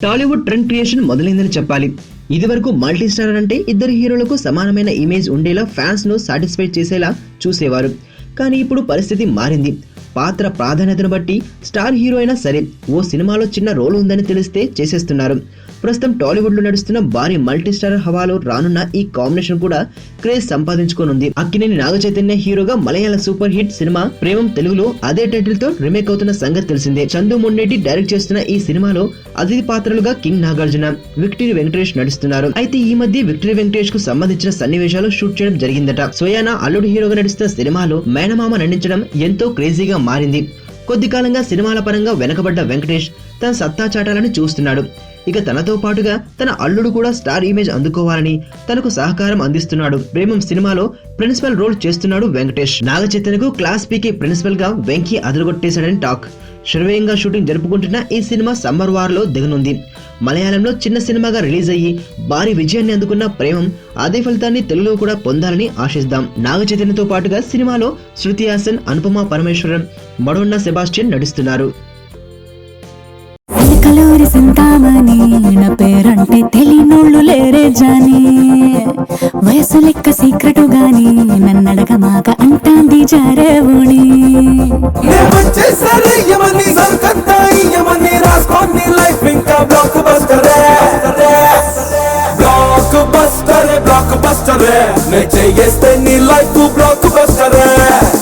Tollywood trend creation మొదలైందని చెప్పాలి. ఇదివరకు multi starrer అంటే ఇద్దరు హీరోలకు సమానమైన ఇమేజ్ ఉండేలా ఫ్యాన్స్ ను సాటిస్ఫై చేసేలా చూసేవారు. కానీ ఇప్పుడు పరిస్థితి మారింది. పాత్ర ప్రాధాన్యతను బట్టి స్టార్ హీరో అయినా సరే ఓ సినిమాలో చిన్న రోల్ ఉందని తెలిస్తే చేసేస్తున్నారు. ప్రస్తుతం టాలీవుడ్ లో నడుస్తున్న భారీ మల్టీ స్టారర్ హవాలో రానున్న ఈ కాంబినేషన్ కూడా క్రేజ్ సంపాదించుకోనుంది. అక్కినేని నాగచైతన్య హీరోగా మలయాళ సూపర్ హిట్ సినిమా ప్రేమం తెలుగులో అదే టైటిల్ తో రీమేక్ అవుతున్న సంగతి తెలిసిందే. చందు మొండేటి డైరెక్ట్ చేస్తున్న ఈ సినిమాలో అతిథి పాత్రలుగా కింగ్ నాగార్జున, విక్టరీ వెంకటేష్ నడుస్తున్నారు. అయితే ఈ మధ్య విక్టరీ వెంకటేష్ కు సంబంధించిన సన్నివేశాలు షూట్ చేయడం జరిగిందట. స్వయానా అల్లుడు హీరోగా నడుస్తున్న సినిమాలో మేనమామ నటించడం ఎంతో క్రేజీగా మారింది. కొద్ది కాలంగా సినిమాల పరంగా వెనకబడ్డ వెంకటేష్ తన సత్తా చాటాలని చూస్తున్నాడు. ఇక తనతో పాటుగా తన అల్లుడు కూడా స్టార్ ఇమేజ్ అందుకోవాలని తనకు సహకారం అందిస్తున్నాడు. ప్రేమం సినిమాలో ప్రిన్సిపల్ రోల్ చేస్తున్నాడు వెంకటేష్. నాగచైతన్యకు క్లాస్ పీకే ప్రిన్సిపల్ గా వెంకీ అదరగొట్టేశాడని టాక్. శరవేగంగా షూటింగ్ జరుపుకుంటున్న ఈ సినిమా సమ్మర్ వార్ లో దిగనుంది. మలయాళంలో చిన్న సినిమాగా రిలీజ్ అయ్యి భారీ విజయాన్ని అందుకున్న ప్రేమం అదే ఫలితాన్ని తెలుగులో కూడా పొందాలని ఆశిద్దాం. నాగచైతన్యతో పాటుగా సినిమాలో శృతి హాసన్, అనుపమ పరమేశ్వరన్, మడోన్నా సెబాస్టియన్ నటిస్తున్నారు. కలూరి సింతామణి నా పేరంటే తెలియనోళ్ళు లేరే జాని, వయసు లెక్క సీక్రెటు గాని నన్నడగ మాక అంటాంది జారేవుని. బ్లాక్ బస్టర్ నే చేస్తే నీ లైఫ్ బ్లాక్ బస్టర్.